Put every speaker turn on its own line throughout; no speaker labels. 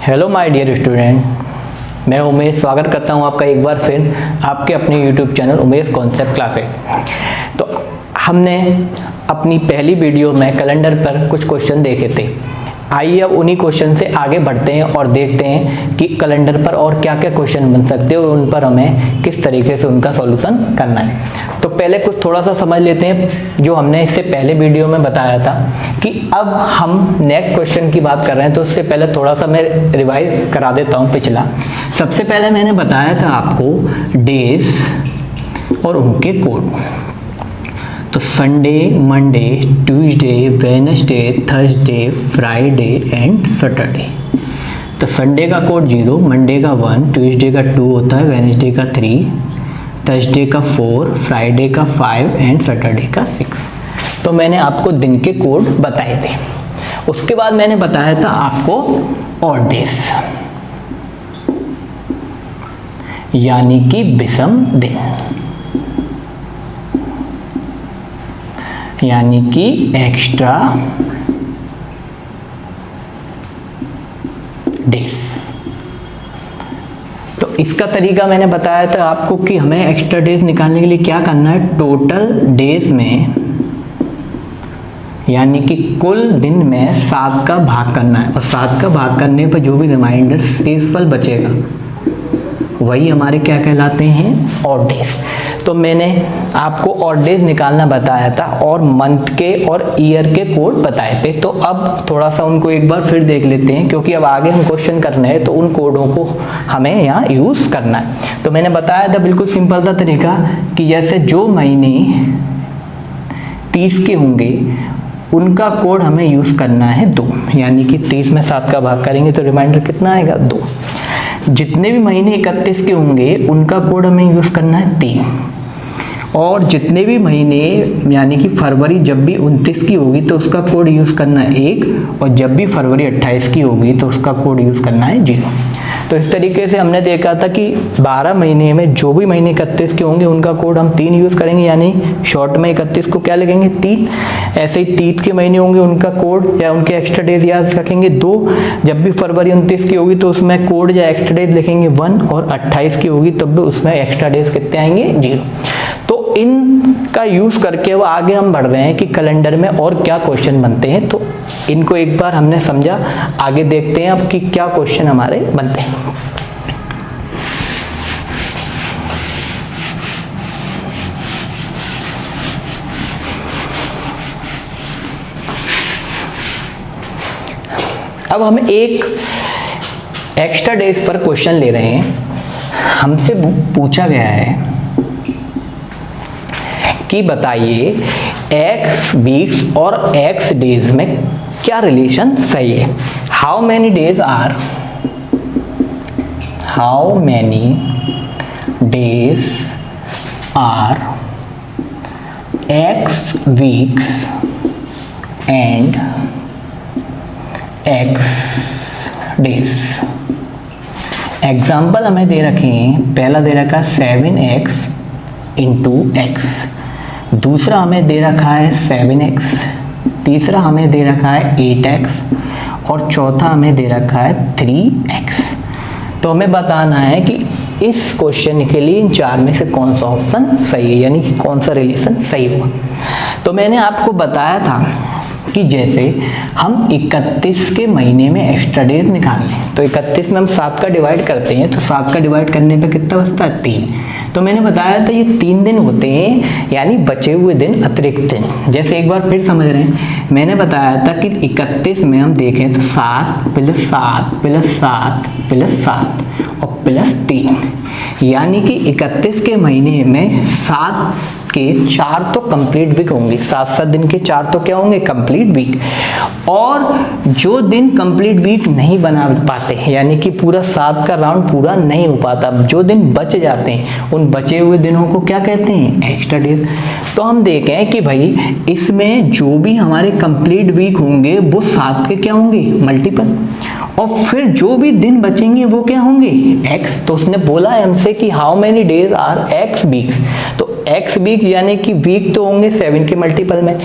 Hello my dear student, मैं उमेश स्वागत करता हूं आपका एक बार फिर आपके अपने YouTube channel Umesh concept classes. तो हमने अपनी पहली वीडियो में कैलेंडर पर कुछ क्वेश्चन देखे थे। आइए अब उन्हीं क्वेश्चन से आगे बढ़ते हैं और देखते हैं कि कैलेंडर पर और क्या क्या क्वेश्चन बन सकते हैं और उन पर हमें किस तरीके से उनका सॉल्यूशन करना है। तो पहले कुछ थोड़ा सा समझ लेते हैं जो हमने इससे पहले वीडियो में बताया था कि अब हम नेक्स्ट क्वेश्चन की बात कर रहे हैं। तो उससे पहले थोड़ा सा मैं रिवाइज करा देता हूँ पिछला। सबसे पहले मैंने बताया था आपको डेज और उनके कोड। तो Sunday, Monday, Tuesday, Wednesday, Thursday, Friday and Saturday. तो संडे का कोड 0, मंडे का 1, ट्यूसडे का 2 होता है, वेडनेसडे का 3, थर्सडे का 4, फ्राइडे का 5 एंड सैटरडे का 6। तो मैंने आपको दिन के कोड बताए थे। उसके बाद मैंने बताया था आपको ऑड डेज यानी कि विषम दिन, यानी कि एक्स्ट्रा डेज। तो इसका तरीका मैंने बताया था आपको कि हमें एक्स्ट्रा डेज निकालने के लिए क्या करना है। टोटल डेज में यानी कि कुल दिन में 7 का भाग करना है और 7 का भाग करने पर जो भी रिमाइंडर शेषफल बचेगा वही हमारे क्या कहलाते हैं, ऑड डेज। तो मैंने आपको ऑड डेज निकालना बताया था और मंथ के और ईयर के कोड बताए थे। तो अब थोड़ा सा उनको एक बार फिर देख लेते हैं क्योंकि अब आगे हम क्वेश्चन करने हैं तो उन कोडों को हमें यहाँ यूज़ करना है। तो मैंने बताया था बिल्कुल सिंपल सा तरीका कि जैसे जो महीने 30 के होंगे उनका कोड हमें यूज़ करना है 2, यानी कि 30 में 7 का भाग करेंगे तो रिमाइंडर कितना आएगा, 2। जितने भी महीने 31 के होंगे उनका कोड हमें यूज़ करना है 3, और जितने भी महीने यानी कि फरवरी जब भी 29 की होगी तो उसका कोड यूज़ करना है 1, और जब भी फरवरी 28 की होगी तो उसका कोड यूज़ करना है 0। तो इस तरीके से हमने देखा था कि 12 महीने में जो भी महीने 31 के होंगे उनका कोड हम 3 यूज़ करेंगे, यानी शॉर्ट में 31 को क्या लिखेंगे, 3। ऐसे ही 30 के महीने होंगे उनका कोड या उनके एक्स्ट्रा डेज याद रखेंगे 2। जब भी फरवरी 29 की होगी तो उसमें कोड या एक्स्ट्रा डेज लिखेंगे 1, और 28 की होगी तब भी उसमें एक्स्ट्रा डेज कितने आएंगे, 0। तो इनका यूज़ करके अब आगे हम बढ़ रहे हैं कि कैलेंडर में और क्या क्वेश्चन बनते हैं। तो इनको एक बार हमने समझा, आगे देखते हैं अब कि क्या क्वेश्चन हमारे बनते हैं। अब हम एक एक्स्ट्रा डेज पर क्वेश्चन ले रहे हैं। हमसे पूछा गया है कि बताइए एक्स वीक्स और एक्स डेज में क्या रिलेशन सही है। How many days are x weeks and x days. Example हमें दे रखे हैं, पहला दे रखा है 7x इंटू एक्स, दूसरा हमें दे रखा है 7x, तीसरा हमें दे रखा है 8x और चौथा हमें दे रखा है 3x। तो हमें बताना है कि इस क्वेश्चन के लिए इन 4 में से कौन सा ऑप्शन सही है, यानी कि कौन सा रिलेशन सही होगा। तो मैंने आपको बताया था कि जैसे हम 31 के महीने में एक्स्ट्रा डेज निकालने, तो 31 में हम 7 का डिवाइड करते हैं तो 7 का डिवाइड करने पे कितना बचता है, 3। तो मैंने बताया था ये 3 दिन होते हैं, यानी बचे हुए दिन, अतिरिक्त दिन। जैसे एक बार फिर समझ रहे हैं, मैंने बताया था कि 31 में हम देखें तो 7 + 7 + 7 + 7 और +3, यानी कि 31 के महीने में 7 के 4 तो कंप्लीट वीक होंगे, 7 दिन के 4 तो क्या होंगे, कंप्लीट वीक। और जो दिन कंप्लीट वीक नहीं बना पाते यानी कि पूरा 7 का राउंड पूरा नहीं हो पाता, जो दिन बच जाते हैं उन बचे हुए दिनों को क्या कहते हैं, एक्स्ट्रा डेज। तो हम देखें कि भाई इसमें जो भी हमारे कंप्लीट वीक होंगे वो 7 के क्या होंगे, मल्टीपल, और फिर जो भी दिन बचेंगे वो क्या होंगे, एक्स। तो उसने बोला है हमसे कि how many days are x weeks, तो x वीक यानी कि वीक तो होंगे 7 के मल्टीपल में,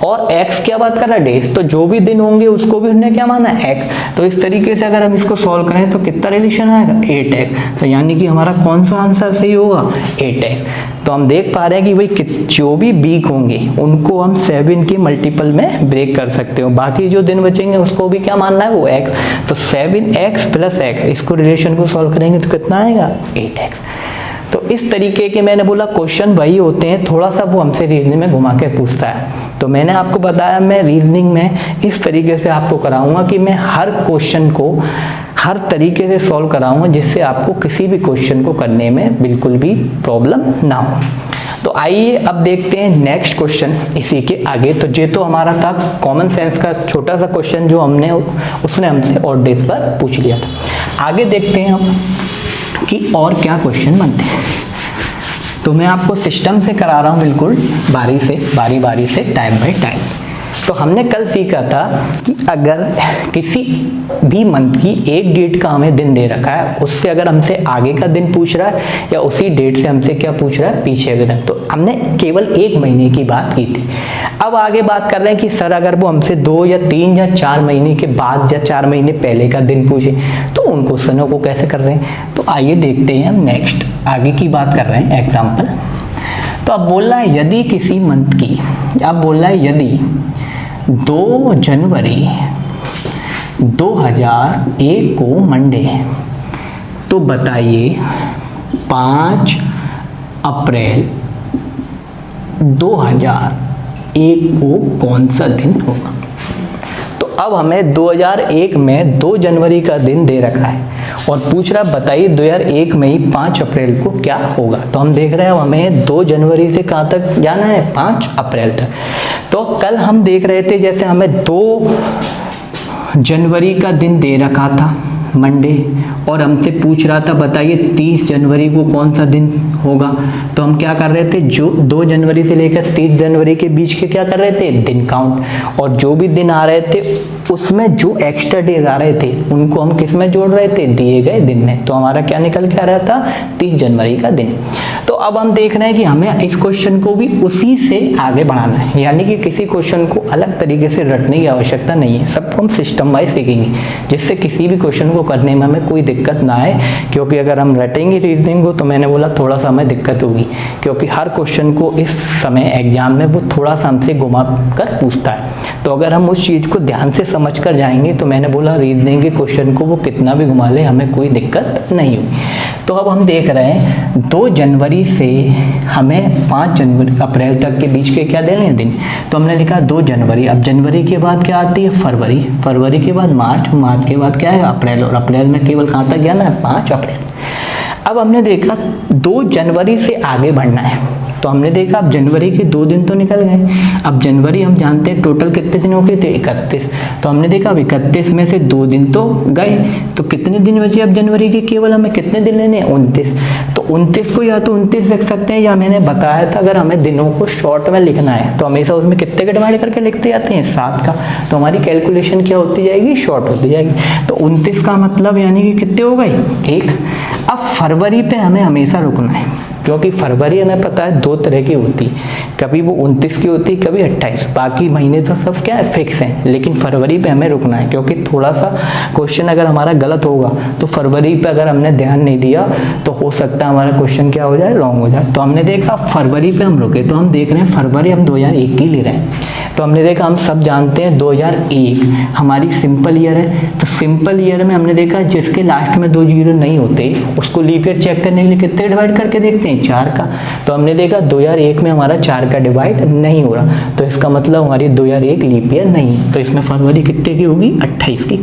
और x क्या बात कर रहा है, डेज, तो जो भी दिन होंगे उसको भी हमने क्या माना, x। तो इस तरीके से अगर हम इसको सॉल्व करें तो कितना रिलेशन आएगा, 8x। तो यानी कि हमारा कौन सा आंसर सही होगा, 8x। तो हम देख पा रहे हैं कि भाई जो भी वीक होंगे उनको हम 7 के मल्टीपल में ब्रेक कर सकते हो, बाकी जो दिन बचेंगे उसको भी क्या मानना है, वो x। तो 7x प्लस x, इसको रिलेशन को सॉल्व करेंगे तो कितना आएगा, 8x। तो इस तरीके के मैंने बोला क्वेश्चन वही होते हैं, थोड़ा सा वो हमसे रीजनिंग में घुमा के पूछता है। तो मैंने आपको बताया मैं रीजनिंग में इस तरीके से आपको कराऊंगा कि मैं हर क्वेश्चन को हर तरीके से सॉल्व कराऊंगा जिससे आपको किसी भी क्वेश्चन को करने में बिल्कुल भी प्रॉब्लम ना हो। तो आइए अब देखते हैं नेक्स्ट क्वेश्चन इसी के आगे। तो ये तो हमारा था कॉमन सेंस का छोटा सा क्वेश्चन जो उसने हमसे ऑड डेज पर पूछ लिया था। आगे देखते हैं हम कि और क्या क्वेश्चन बनते हैं। तो मैं आपको सिस्टम से करा रहा हूँ, बिल्कुल बारी बारी से टाइम बाय टाइम। तो हमने कल सीखा था कि अगर किसी भी मंथ की एक डेट का हमें दिन दे रखा है, उससे अगर हमसे आगे का दिन पूछ रहा है या उसी डेट से हमसे क्या पूछ रहा है, पीछे का दिन, तो हमने केवल 1 महीने की बात की थी। अब आगे बात कर रहे हैं कि सर अगर वो हमसे 2 या 3 या 4 महीने के बाद या 4 महीने पहले का दिन पूछे तो उन क्वेश्चनों को कैसे कर रहे हैं। तो आइए देखते हैं हम नेक्स्ट आगे की बात कर रहे हैं एग्जाम्पल। तो अब बोल रहा है यदि किसी मंथ की, अब बोल रहा है यदि 2 जनवरी 2001 को मंडे है तो बताइए 5 अप्रैल 2001 को कौन सा दिन होगा। तो अब हमें 2001 में 2 जनवरी का दिन दे रखा है और पूछ रहा बताइए 2001 में ही 5 अप्रैल को क्या होगा। तो हम देख रहे हैं हमें 2 जनवरी से कहाँ तक जाना है, 5 अप्रैल तक। तो कल हम देख रहे थे जैसे हमें 2 जनवरी का दिन दे रखा था मंडे और हमसे पूछ रहा था बताइए 30 जनवरी को कौन सा दिन होगा। तो हम क्या कर रहे थे, जो 2 जनवरी से लेकर 30 जनवरी के बीच के क्या कर रहे थे, दिन काउंट, और जो भी दिन आ रहे थे उसमें जो एक्स्ट्रा डेज आ रहे थे उनको हम किस में जोड़ रहे थे, दिए गए दिन में। तो हमारा क्या निकल के आ रहा था, 30 जनवरी का दिन। तो अब हम देख रहे हैं कि हमें इस क्वेश्चन को भी उसी से आगे बढ़ाना है, यानी कि किसी क्वेश्चन को अलग तरीके से रटने की आवश्यकता नहीं है, सबको हम सिस्टम वाइज सीखेंगे जिससे किसी भी क्वेश्चन को करने में हमें कोई दिक्कत ना आए। क्योंकि अगर हम रटेंगे रीजनिंग को तो मैंने बोला थोड़ा सा हमें दिक्कत होगी, क्योंकि हर क्वेश्चन को इस समय एग्जाम में वो थोड़ा सा हमसे घुमा कर पूछता है। तो अगर हम उस चीज़ को ध्यान से समझ कर जाएंगे तो मैंने बोला रीजनिंग के क्वेश्चन को वो कितना भी घुमा ले हमें कोई दिक्कत नहीं होगी। तो अब हम देख रहे हैं 2 जनवरी से हमें 5 जनवरी अप्रैल तक के बीच के क्या देने हैं दिन। तो हमने लिखा 2 जनवरी। अब जनवरी के बाद क्या आती है, फरवरी, फरवरी के बाद मार्च, मार्च के बाद क्या है, अप्रैल, और अप्रैल में केवल कहाँ तक गया ना, 5 अप्रैल। अब हमने देखा 2 जनवरी से आगे बढ़ना है। तो हमने देखा अब जनवरी के 2 दिन तो निकल गए। अब जनवरी हम जानते हैं टोटल कितने दिन हो गए थे, 31। तो हमने देखा अब 31 में से 2 दिन तो गए, तो कितने दिन बचे अब जनवरी के, केवल हमें कितने दिन लेने हैं, 29। तो 29 को या तो 29 लिख सकते हैं, या मैंने बताया था अगर हमें दिनों को शॉर्ट में लिखना है तो हमेशा उसमें कितने का डिवाइड करके लिखते जाते हैं, 7 का। तो हमारी कैलकुलेशन क्या होती जाएगी, शॉर्ट होती जाएगी। तो 29 का मतलब यानी कि कितने हो गए, 1। अब फरवरी पे हमें हमेशा रुकना है, क्योंकि फरवरी हमें पता है 2 तरह की होती है, कभी वो 29 की होती है, कभी 28। बाकी महीने तो सब क्या है, फिक्स हैं, लेकिन फरवरी पे हमें रुकना है, क्योंकि थोड़ा सा क्वेश्चन अगर हमारा गलत होगा तो फरवरी पे अगर हमने ध्यान नहीं दिया तो हो सकता है हमारा क्वेश्चन क्या हो जाए, रॉन्ग हो जाए। तो हमने देखा फरवरी पे हम रुके, तो हम देख रहे हैं फरवरी हम 2001 की ले रहे हैं। तो हमने देखा हम सब जानते हैं 2001 हमारी सिंपल ईयर है। तो सिंपल ईयर में हमने देखा जिसके लास्ट में 2 जीरो नहीं होते उसको लीप ईयर चेक करने के लिए कितने डिवाइड करके देखते हैं, 4 का। तो हमने देखा 2001 में हमारा 4 का डिवाइड नहीं हो रहा, तो इसका मतलब हमारी 2001 लीप ईयर नहीं। तो इसमें फरवरी कितने की होगी, 28 की।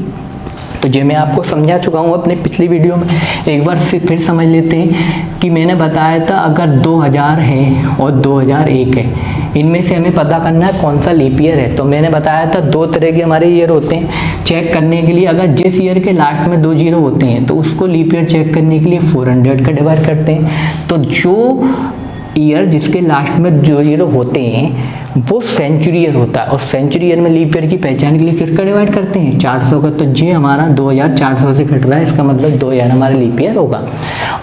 तो ये मैं आपको समझा चुका हूँ अपने पिछली वीडियो में, एक बार से फिर समझ लेते हैं कि मैंने बताया था अगर 2000 है और 2001 है, इनमें से हमें पता करना है कौन सा लीप ईयर है। तो मैंने बताया था 2 तरह के हमारे ईयर होते हैं चेक करने के लिए। अगर जिस ईयर के लास्ट में 2 जीरो होते हैं तो उसको लीप ईयर चेक करने के लिए 400 का डिवाइड करते हैं। तो जो ईयर जिसके लास्ट में 2 जीरो होते हैं वो सेंचुरी ईयर होता है, और सेंचुरी ईयर में लीप ईयर की पहचान के लिए किसका डिवाइड करते हैं, 400 का। तो ये हमारा 2400 से कट रहा है, इसका मतलब 2000 हमारा लीप ईयर होगा।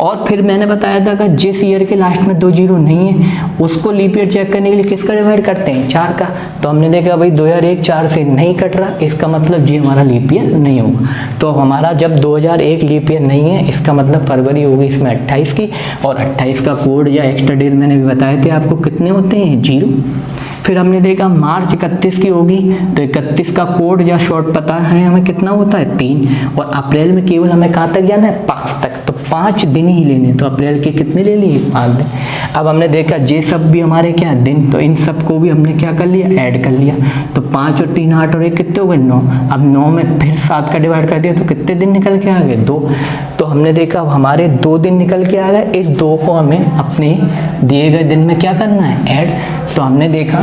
और फिर मैंने बताया था कि जिस ईयर के लास्ट में 2 जीरो नहीं है उसको लीप ईयर चेक करने के लिए किसका डिवाइड करते हैं, 4 का। तो हमने देखा भाई 2001 4 से नहीं कट रहा, इसका मतलब ये हमारा लीप ईयर नहीं होगा। तो हमारा जब 2001 लीप ईयर नहीं है, इसका मतलब फरवरी होगी इसमें 28 की, और 28 का कोड या एक्स्ट्रा डेज मैंने भी बताए थे आपको कितने होते हैं, 0। फिर हमने देखा मार्च 31 की होगी, तो 31 का कोड या शॉर्ट पता है हमें कितना होता है, 3। और अप्रैल में केवल हमें कहाँ तक जाना है, 5 तक, तो 5 दिन ही लेने, तो अप्रैल के कितने ले लिए, 5 दिन। अब हमने देखा ये सब भी हमारे क्या दिन, तो इन सब को भी हमने क्या कर लिया, ऐड कर लिया। तो 5 और 3 8 और 1 कितने हो गए, 9। अब 9 में फिर 7 का डिवाइड कर दिया, तो कितने दिन निकल के आ गए, 2। तो हमने देखा अब हमारे 2 दिन निकल के आ गए, इस 2 को हमें अपने दिए गए दिन में क्या करना है, ऐड। तो हमने देखा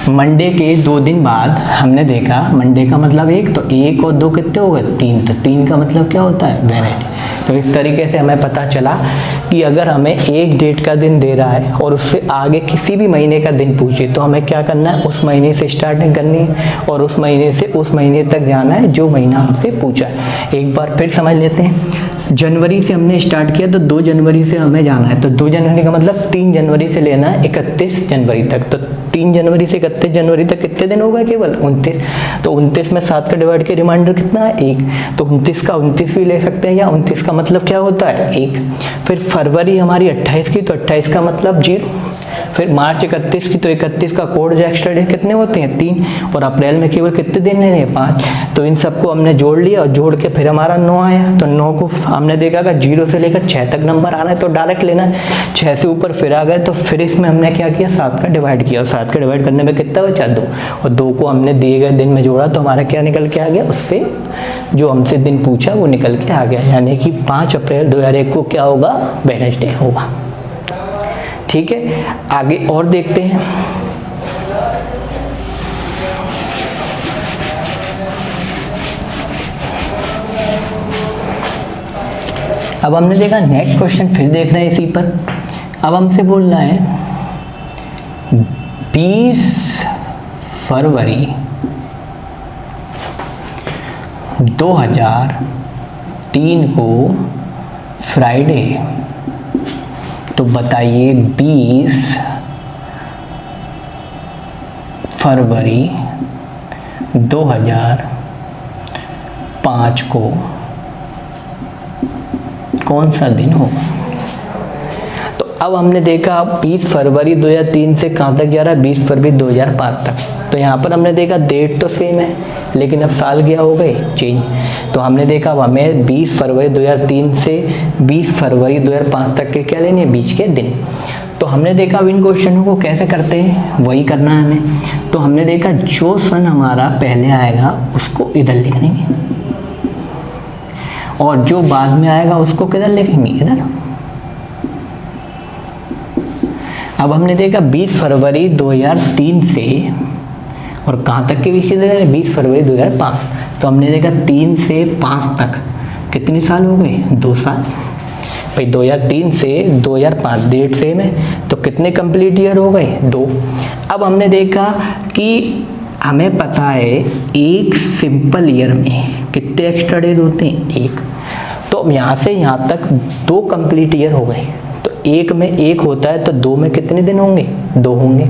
मंडे के 2 दिन बाद हमने देखा मंडे का मतलब 1, तो 1 और 2 कितने हो गए, 3। तो 3 का मतलब क्या होता है, वेरिएटी। तो इस तरीके से हमें पता चला कि अगर हमें एक डेट का दिन दे रहा है और उससे आगे किसी भी महीने का दिन पूछे, तो हमें क्या करना है, उस महीने से स्टार्टिंग करनी है और उस महीने से उस महीने तक जाना है जो महीना हमसे पूछा है। एक बार फिर समझ लेते हैं। जनवरी से हमने स्टार्ट किया, तो 2 जनवरी से हमें जाना है, तो 2 जनवरी का मतलब 3 जनवरी से लेना है 31 जनवरी तक। तो 3 जनवरी से 31 जनवरी तक कितने दिन हो गए, केवल 29। तो 29 में 7 का डिवाइड के रिमाइंडर कितना है, 1। तो 29 का 29 भी ले सकते हैं, या 29 का मतलब क्या होता है, 1। फिर फरवरी हमारी 28 की, तो 28 का मतलब 0। फिर मार्च 31 की, तो 31 का कोड जो एक्स्ट्रा डे कितने होते हैं, 3। और अप्रैल में केवल कितने दिन लेने हैं, 5। तो इन सबको हमने जोड़ लिया, और जोड़ के फिर हमारा 9 आया। तो 9 को हमने देखा कि 0 से लेकर 6 तक नंबर आ रहा है, तो डायरेक्ट लेना है। 6 से ऊपर फिर आ गए, तो फिर इसमें हमने क्या किया, 7 का डिवाइड किया, और 7 का डिवाइड करने में कितना बचा, 2। और 2 को हमने दिए गए दिन में जोड़ा, तो हमारा क्या निकल के आ गया, उससे जो हमसे दिन पूछा वो निकल के आ गया, यानी कि 5 अप्रैल 2001 को क्या होगा, वेडनेसडे होगा। ठीक है, आगे और देखते हैं। अब हमने देखा नेक्स्ट क्वेश्चन, फिर देख रहे हैं इसी पर। अब हमसे बोल रहा है 20 फरवरी 2003 को फ्राइडे, तो बताइए 20 फरवरी 2005 को कौन सा दिन होगा। तो अब हमने देखा 20 फरवरी 2003 से कहाँ तक जा रहा है, 20 फरवरी 2005 तक। तो यहाँ पर हमने देखा डेट तो सेम है, लेकिन अब साल क्या हो गए, चेंज। तो हमने देखा अब हमें 20 फरवरी 2003 से 20 फरवरी 2005 तक के क्या लेने, बीच के दिन। तो हमने देखा अब इन क्वेश्चनों को कैसे करते हैं, वही करना है हमें। तो हमने देखा जो सन हमारा पहले आएगा उसको इधर लिख देंगे, और जो बाद में आएगा उसको किधर लिखेंगे, इधर। अब हमने देखा 20 फरवरी 2003 से और कहाँ तक के बीच के 20 फरवरी 2005। तो हमने देखा 3 से 5 तक कितने साल हो गए, 2 साल। भाई 2003 से 2005 डेट सेम है, तो कितने कंप्लीट ईयर हो गए, 2। अब हमने देखा कि हमें पता है एक सिंपल ईयर में कितने एक्स्ट्रा डेज होते हैं, 1। तो यहाँ से यहाँ तक 2 कंप्लीट ईयर हो गए। तो 1 में 1 होता है, तो 2 में कितने दिन होंगे, 2 होंगे।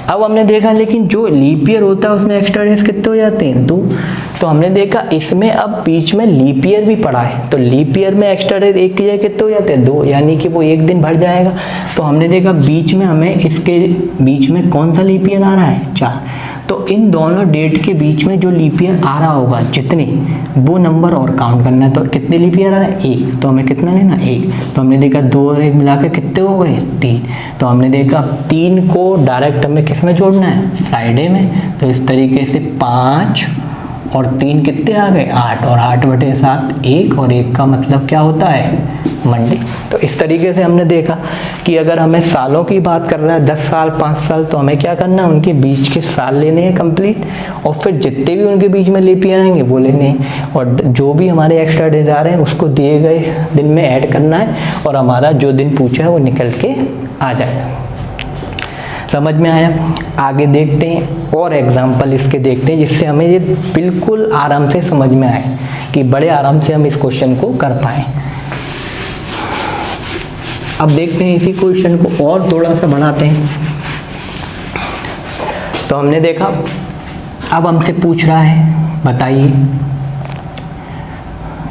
अब हमने देखा लेकिन जो लीप ईयर होता है उसमें एक्स्ट्रा डेज कितने हो जाते हैं, 2। तो हमने देखा इसमें अब बीच में लीप ईयर भी पड़ा है, तो लीप ईयर में एक्स्ट्रा डेज 1 की जगह कितने हो जाते हैं, 2, यानी कि वो 1 दिन बढ़ जाएगा। तो हमने देखा बीच में हमें इसके बीच में कौन सा लीप ईयर आ रहा है, 4। तो इन दोनों डेट के बीच में जो लीप ईयर आ रहा होगा जितने, वो नंबर और काउंट करना है। तो कितने लीप ईयर आ रहा है, 1। तो हमें कितना लेना, 1। तो हमने देखा 2 और 1 मिला के कितने हो गए, 3। तो हमने देखा 3 को डायरेक्ट हमें किस में जोड़ना है, फ्राइडे में। तो इस तरीके से 5 और 3 कितने आ गए, 8। और 8/7 1, और 1 का मतलब क्या होता है, मंडे। तो इस तरीके से हमने देखा कि अगर हमें सालों की बात कर रहा है, 10 साल 5 साल, तो हमें क्या करना है, उनके बीच के साल लेने हैं कंप्लीट, और फिर जितने भी उनके बीच में लीप ईयर आएंगे वो लेने हैं, और जो भी हमारे एक्स्ट्रा डेज आ रहे हैं उसको दिए गए दिन में ऐड करना है, और हमारा जो दिन पूछा है वो निकल के आ जाएगा। समझ में आया? आगे देखते हैं और एग्जाम्पल इसके देखते हैं जिससे हमें ये बिल्कुल आराम से समझ में आए, कि बड़े आराम से हम इस क्वेश्चन को कर पाए। अब देखते हैं इसी क्वेश्चन को और थोड़ा सा बढ़ाते हैं। तो हमने देखा, अब हमसे पूछ रहा है, बताइए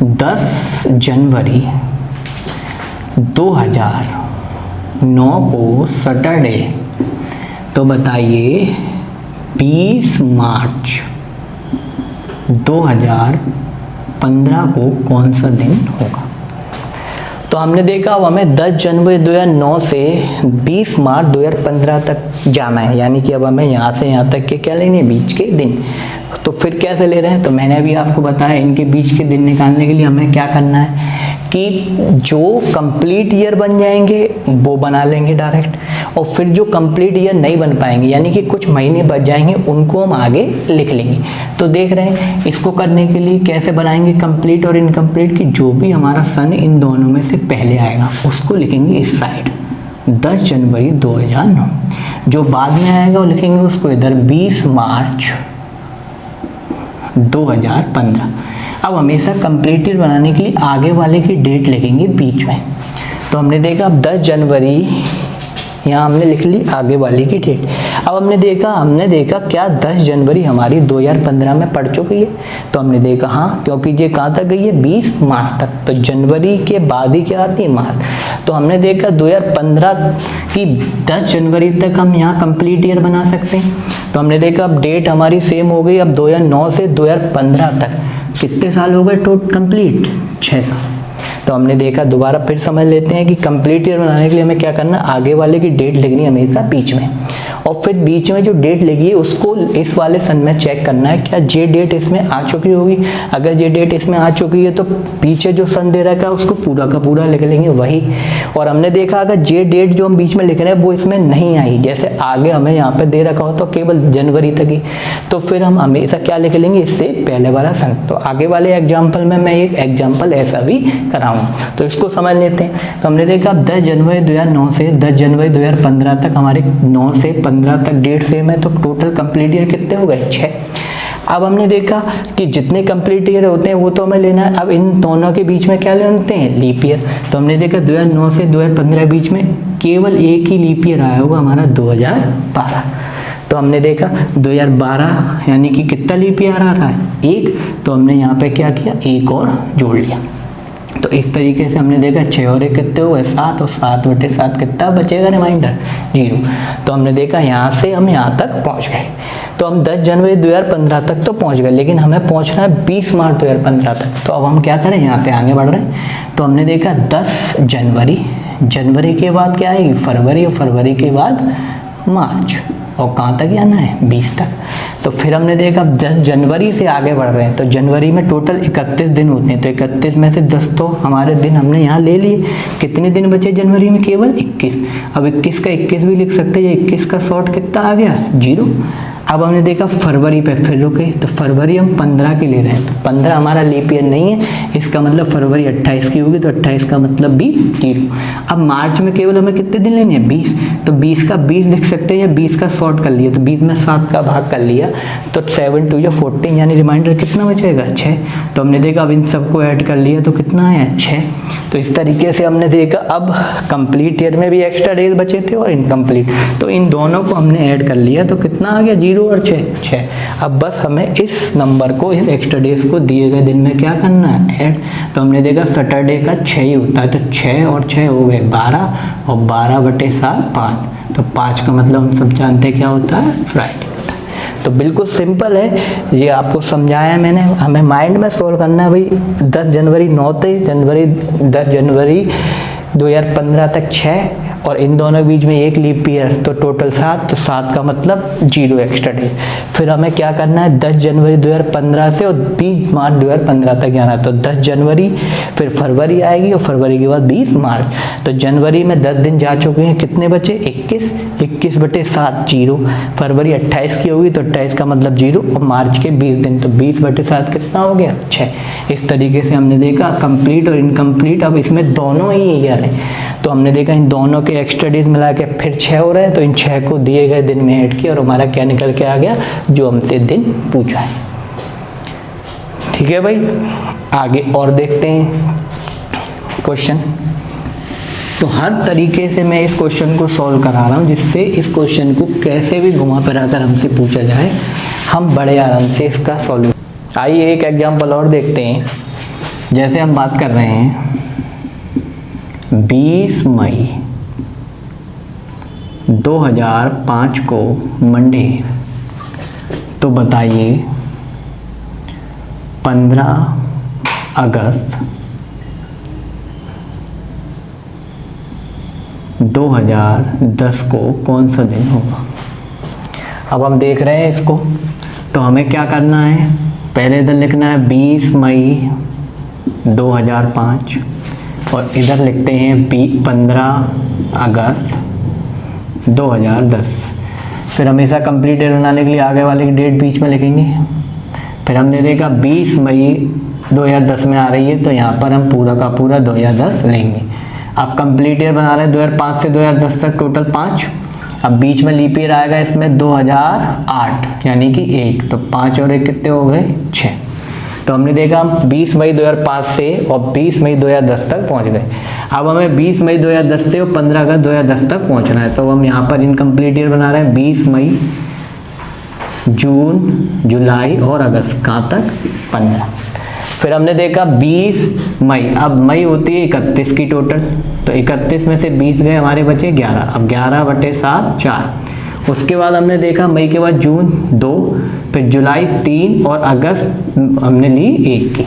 10 जनवरी 2009 को सैटरडे, तो बताइए 20 मार्च 2015 को कौन सा दिन होगा? तो हमने देखा अब हमें 10 जनवरी 2009 से 20 मार्च 2015 तक जाना है, यानी कि अब हमें यहाँ से यहाँ तक के क्या लेने हैं, बीच के दिन। तो फिर कैसे ले रहे हैं? तो मैंने अभी आपको बताया, इनके बीच के दिन निकालने के लिए हमें क्या करना है कि जो कंप्लीट ईयर बन जाएंगे वो बना लेंगे डायरेक्ट, और फिर जो कंप्लीट ईयर नहीं बन पाएंगे यानी कि कुछ महीने बच जाएंगे उनको हम आगे लिख लेंगे। तो देख रहे हैं इसको करने के लिए कैसे बनाएंगे कंप्लीट और इनकम्प्लीट, की जो भी हमारा सन इन दोनों में से पहले आएगा उसको लिखेंगे इस साइड 10 जनवरी 2009, जो बाद में आएगा वो लिखेंगे उसको इधर 20 मार्च 2015। अब हमेशा कंप्लीट ईयर बनाने के लिए आगे वाले की डेट लिखेंगे बीच में। तो हमने देखा अब 10 जनवरी, यहाँ हमने लिख ली आगे वाले की डेट। अब हमने देखा क्या 10 जनवरी हमारी 2015 में पड़ चुकी है? तो हमने देखा हाँ, क्योंकि ये कहाँ तक गई है, 20 मार्च तक। तो जनवरी के बाद ही क्या आती है, मार्च। तो हमने देखा 2015 की 10 जनवरी तक हम यहाँ कंप्लीट ईयर बना सकते हैं। तो हमने देखा अब डेट हमारी सेम हो गई। अब 2009 से 2015 तक कितने साल हो गए टोटल कंप्लीट? 6 साल। तो हमने देखा, दोबारा फिर समझ लेते हैं कि कंप्लीट ईयर बनाने के लिए हमें क्या करना, आगे वाले की डेट लिखनी है हमेशा बीच में, और फिर बीच में जो डेट लगी है उसको इस वाले सन में चेक करना है क्या ये डेट इसमें आ चुकी होगी। अगर ये डेट इसमें आ चुकी है तो पीछे जो सन दे रखा है उसको पूरा का पूरा लिख लेंगे वही। और हमने देखा अगर ये डेट जो हम बीच में लिख रहे हैं वो इसमें नहीं आई, जैसे आगे हमें यहाँ पे दे रखा हो तो केवल जनवरी तक ही, तो फिर हम हमेशा क्या लिख लेंगे, इससे पहले वाला सन। तो आगे वाले एग्जाम्पल में मैं एक एग्जाम्पल ऐसा भी कराऊँ, तो इसको समझ लेते हैं। तो हमने देखा 10 जनवरी 2009 से 10 जनवरी 2015 तक हमारे 9 से 15 तक डेट सेम है, तो टोटल कंप्लीट ईयर कितने हो गए, 6। अब हमने देखा कि जितने कंप्लीट ईयर होते हैं वो तो हमें लेना है। अब इन दोनों के बीच में क्या लेते हैं, लीप ईयर। तो हमने देखा 2009 से 2015 बीच में केवल एक ही लीप ईयर आया होगा हमारा 2012। तो हमने देखा 2012 यानी कि कितना लीप ईयर आ रहा है, 1। तो हमने यहाँ पे क्या किया, एक और जोड़ लिया। तो इस तरीके से हमने देखा 6 और 1 कितने हुए, 7, और 7/7 कितना बचेगा, रिमाइंडर 0। तो हमने देखा यहाँ से हम यहाँ तक पहुँच गए। तो हम 10 जनवरी 2015 तक तो पहुँच गए, लेकिन हमें पहुँचना है 20 मार्च 2015 तक। तो अब हम क्या करें, यहाँ से आगे बढ़ रहे हैं। तो हमने देखा 10 जनवरी, जनवरी के बाद क्या आएगी, फरवरी, और फरवरी के बाद मार्च, और कहाँ तक जाना है, 20 तक। तो फिर हमने देखा 10 जनवरी से आगे बढ़ रहे हैं, तो जनवरी में टोटल 31 दिन होते हैं, तो 31 में से 10 तो हमारे दिन हमने यहाँ ले लिए। कितने दिन बचे जनवरी में, केवल 21। अब 21 का 21 भी लिख सकते हैं, 21 का शॉर्ट कितना आ गया, 0। अब हमने देखा फरवरी पे फिर रुके, तो फरवरी हम 15 की ले रहे हैं, तो 15 हमारा लीप ईयर नहीं है, इसका मतलब फरवरी 28 की होगी, तो 28 का मतलब भी 0। अब मार्च में केवल हमें कितने दिन लेने हैं, 20। तो 20 का 20 लिख सकते हैं, या 20 का शॉर्ट कर लिया, तो 20 में 7 का भाग कर लिया, तो 7 2 या 14, यानी रिमाइंडर कितना बचेगा, 6। तो हमने देखा अब इन सबको ऐड कर लिया तो कितना आया, 6। तो इस तरीके से हमने देखा अब कंप्लीट ईयर में भी एक्स्ट्रा डेज बचे थे और इनकम्प्लीट, तो इन दोनों को हमने ऐड कर लिया, तो कितना आ गया, 0 और 6। अब बस हमें इस नंबर को, इस एक्स्ट्रा डेज को दिए गए दिन में क्या करना है, ऐड। तो हमने देखा सैटरडे का 6 ही होता है, तो 6 और 6 हो गए 12, और 12/7 5। तो 5 का मतलब हम सब जानते हैं क्या होता है, फ्राइडे। तो बिल्कुल सिंपल है, ये आपको समझाया है मैंने। हमें माइंड में सोल्व करना है भाई, 10 जनवरी 9 से 10 जनवरी 2015 तक 6, और इन दोनों के बीच में एक लीप ईयर, तो टोटल 7। तो 7 का मतलब 0 एक्स्ट्रा डे। फिर हमें क्या करना है, 10 जनवरी 2015 से और 20 मार्च 2015 तक जाना है। तो 10 जनवरी, फिर फरवरी आएगी, और फरवरी के बाद 20 मार्च। तो जनवरी में 10 दिन जा चुके हैं, कितने बचे, 21। 21/7 0। फरवरी 28 की होगी, तो 28 का मतलब 0, और मार्च के 20 दिन, तो 20/7 कितना हो गया, 6। इस तरीके से हमने देखा कंप्लीट और इनकम्प्लीट। अब इसमें दोनों ही ईयर है, तो हमने देखा इन दोनों के एक्स्ट्रा डेज मिला के फिर 6 हो रहे हैं, तो इन 6 को दिए गए दिन में ऐड किया और हमारा क्या निकल के आ गया, जो हमसे दिन पूछा है। ठीक है भाई, आगे और देखते हैं क्वेश्चन। तो हर तरीके से मैं इस क्वेश्चन को सॉल्व करा रहा हूँ, जिससे इस क्वेश्चन को कैसे भी घुमा फिरा कर हमसे पूछा जाए, हम बड़े आराम से इसका सॉल्यूशन। आइए एक एग्जांपल और देखते हैं। जैसे हम बात कर रहे हैं 20 मई 2005 को मंडे, तो बताइए 15 अगस्त 2010 को कौन सा दिन होगा। अब हम देख रहे हैं इसको, तो हमें क्या करना है, पहले इधर लिखना है 20 मई 2005 और इधर लिखते हैं 15 अगस्त 2010। फिर हमेशा कंप्लीट डेट बनाने के लिए आगे वाले की डेट बीच में लिखेंगे। फिर हमने देखा 20 मई 2010 में आ रही है, तो यहाँ पर हम पूरा का पूरा 2010 लेंगे। अब कंप्लीट ईयर बना रहे हैं 2005 से 2010 तक, टोटल 5। अब बीच में लीप ईयर आएगा इसमें 2008 यानी कि 1, तो 5 और 1 कितने हो गए, 6। तो हमने देखा हम 20 मई 2005 से और 20 मई 2010 तक पहुंच गए। अब हमें 20 मई 2010 से और 15 अगस्त 2010 तक पहुंचना है, तो हम यहाँ पर इनकम्प्लीट ईयर बना रहे हैं 20 मई, जून, जुलाई और अगस्त, कहाँ तक, 15। फिर हमने देखा 20 मई, अब मई होती है 31 की टोटल, तो 31 में से 20 गए, हमारे बचे 11। अब 11/7 4। उसके बाद हमने देखा मई के बाद जून 2, फिर जुलाई 3 और अगस्त हमने ली 1 की।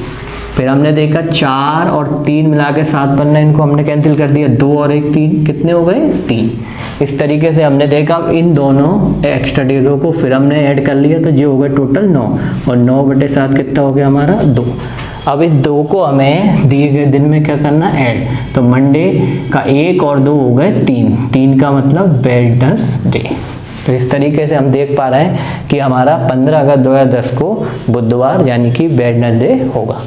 फिर हमने देखा 4 और 3 मिला के 7 बनना, इनको हमने कैंसिल कर दिया, 2 और 1 3, कितने हो गए, 3। इस तरीके से हमने देखा इन दोनों एक्स्ट्रा डेजों को फिर हमने ऐड कर लिया, तो ये हो गया टोटल 9 और 9/7 कितना हो गया हमारा, 2। अब इस 2 को हमें दिए गए दिन में क्या करना, ऐड। तो मंडे का 1 और 2 हो गए 3, 3 का मतलब वेडनेसडे। तो इस तरीके से हम देख पा रहे हैं कि हमारा 15 अगस्त 2010 को बुधवार यानी कि वेडनेसडे होगा।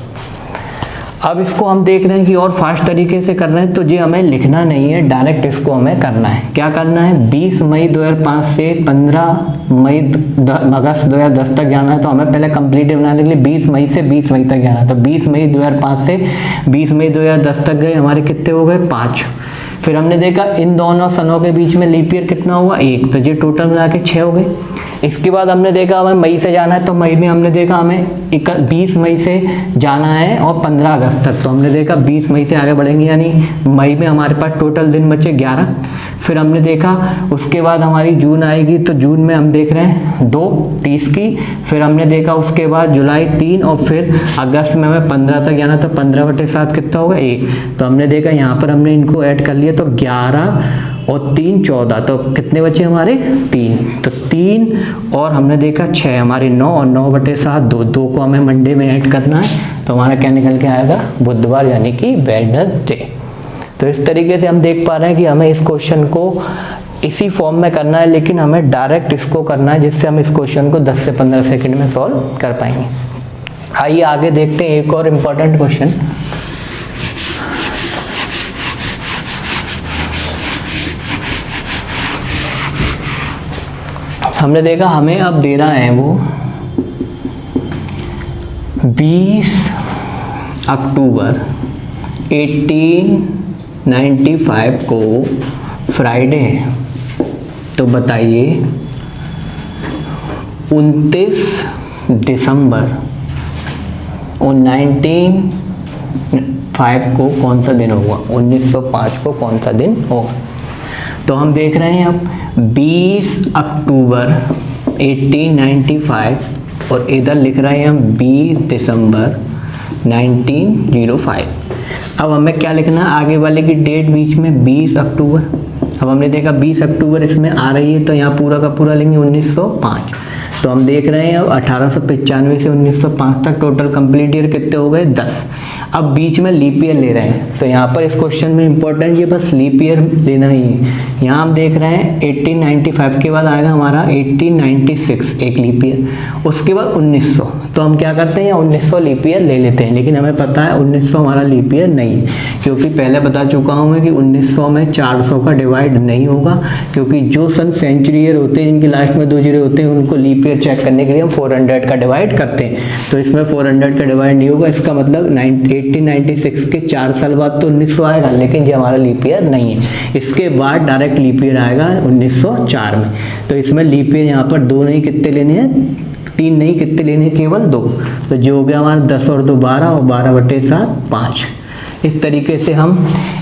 अब इसको हम देख रहे हैं कि और फास्ट तरीके से कर रहे हैं, तो ये हमें लिखना नहीं है, डायरेक्ट इसको हमें करना है। क्या करना है, 20 मई 2005 से 15 मई अगस्त 2010 तक जाना है, तो हमें पहले कंप्लीट बनाने के लिए 20 मई से 20 मई तक जाना है। तो 20 मई 2005 से 20 मई 2010 तक गए, हमारे कितने हो गए, 5। फिर हमने देखा इन दोनों सनों के बीच में लीप ईयर कितना हुआ, 1, तो ये टोटल मिला के 6 हो गए। इसके बाद हमने देखा हमें मई से जाना है, तो मई में हमने देखा हमें 20 मई से जाना है और 15 अगस्त तक, तो हमने देखा 20 मई से आगे बढ़ेंगे, यानी मई में हमारे पास टोटल दिन बचे 11। फिर हमने देखा उसके बाद हमारी जून आएगी, तो जून में हम देख रहे हैं 2 30 की। फिर हमने देखा उसके बाद जुलाई 3 और फिर अगस्त में हमें 15 तक जाना, तो 15/7 कितना होगा, 1। तो हमने देखा यहाँ पर हमने इनको ऐड कर लिया, तो 11 और 3 14, तो कितने बचे हमारे, 3। तो 3 और हमने देखा 6, हमारे 9 और 9/7 2, 2 को हमें मंडे में ऐड करना है, तो हमारा क्या निकल के आएगा, बुधवार यानी कि वेडनेसडे। तो इस तरीके से हम देख पा रहे हैं कि हमें इस क्वेश्चन को इसी फॉर्म में करना है, लेकिन हमें डायरेक्ट इसको करना है, जिससे हम इस क्वेश्चन को 10 से 15 सेकंड में सॉल्व कर पाएंगे। आइए आगे देखते हैं एक और इम्पोर्टेंट क्वेश्चन। हमने देखा हमें अब दे रहा है वो 20 अक्टूबर 1895 को फ्राइडे है, तो बताइए 29 दिसंबर 1905 को कौन सा दिन होगा, 1905 को कौन सा दिन होगा। तो हम देख रहे हैं अब 20 अक्टूबर 1895 और इधर लिख रहे हैं हम 20 दिसंबर 1905। अब हमें क्या लिखना है, आगे वाले की डेट बीच में 20 अक्टूबर। अब हमने देखा 20 अक्टूबर इसमें आ रही है, तो यहाँ पूरा का पूरा लेंगे 1905। तो हम देख रहे हैं अब 1895 से 1905 तक टोटल कंप्लीट ईयर कितने हो गए 10। अब बीच में लीप ईयर ले रहे हैं, तो यहाँ पर इस क्वेश्चन में इंपॉर्टेंट ये बस लीप ईयर लेना ही है। यहाँ हम देख रहे हैं 1895 के बाद आएगा हमारा 1896 एक लीप ईयर, उसके बाद 1900। तो हम क्या करते हैं, 1900 लीप ईयर ले लेते हैं, लेकिन हमें पता है 1900 हमारा लीप ईयर नहीं है, क्योंकि पहले बता चुका हूँ मैं कि 1900 में 400 का डिवाइड नहीं होगा, क्योंकि जो सन सेंचुरी ईयर होते हैं जिनके लास्ट में 2 जीरो होते हैं उनको लीप ईयर चेक करने के लिए हम 400 का डिवाइड करते हैं। तो इसमें 400 का डिवाइड नहीं होगा, इसका मतलब 1896 के 4 साल बाद तो 1900 आएगा, लेकिन ये हमारा लीप ईयर नहीं है। इसके बाद डायरेक्ट लीप ईयर आएगा 1904 में। तो इसमें लीप ईयर यहाँ पर 2 नहीं, कितने लेने हैं, 3 नहीं, कितने लेने हैं, केवल 2। तो जो हो गया हमारा 10 और 2 12 और 12/7 5। इस तरीके से हम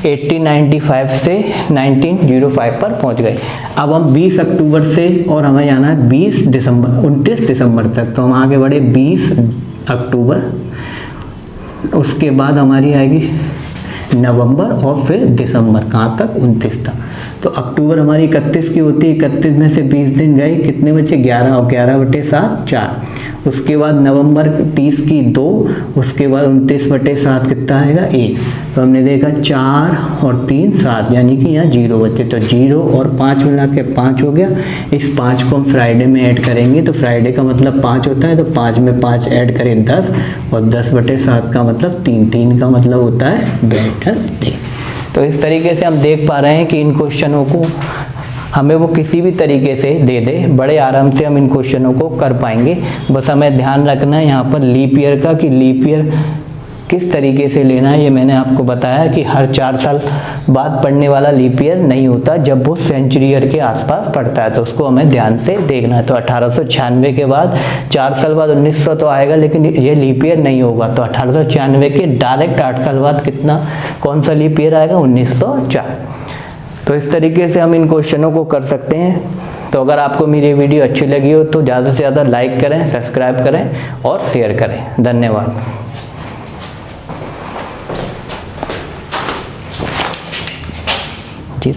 1895 से 1905 पर पहुंच गए। अब हम 20 अक्टूबर से और हमें जाना है 29 दिसंबर तक। तो हम आगे बढ़े 20 अक्टूबर, उसके बाद हमारी आएगी नवंबर और फिर दिसंबर, कहाँ तक, 29 तक। तो अक्टूबर हमारी 31 की होती है, 31 में से 20 दिन गए, कितने बचे, 11 और 11/7 4। उसके बाद नवंबर 30 की 2, उसके बाद 29/7 कितना आएगा 1। तो हमने देखा 4 और 3 7, यानी कि यहाँ 0 बचे, तो 0 और 5 मिला के 5 हो गया। इस 5 को हम फ्राइडे में ऐड करेंगे, तो फ्राइडे का मतलब 5 होता है, तो 5 में 5 ऐड करें 10, और 10/7 का मतलब 3, 3 का मतलब होता है वेडनेसडे। तो इस तरीके से हम देख पा रहे हैं कि इन क्वेश्चनों को हमें वो किसी भी तरीके से दे दे, बड़े आराम से हम इन क्वेश्चनों को कर पाएंगे। बस हमें ध्यान रखना है यहाँ पर लीप ईयर का, कि लीप ईयर किस तरीके से लेना है। ये मैंने आपको बताया कि हर 4 साल बाद पढ़ने वाला लीप ईयर नहीं होता, जब वो सेंचुरी ईयर के आसपास पड़ता है, तो उसको हमें ध्यान से देखना है। तो 1896 के बाद 4 साल बाद 1900 तो आएगा, लेकिन ये लीप ईयर नहीं होगा। तो 1896 के डायरेक्ट 8 साल बाद कितना, कौन सा लीप ईयर आएगा, 1904। तो इस तरीके से हम इन क्वेश्चनों को कर सकते हैं। तो अगर आपको मेरी वीडियो अच्छी लगी हो तो ज़्यादा से ज़्यादा लाइक करें, सब्सक्राइब करें और शेयर करें। धन्यवाद। जी।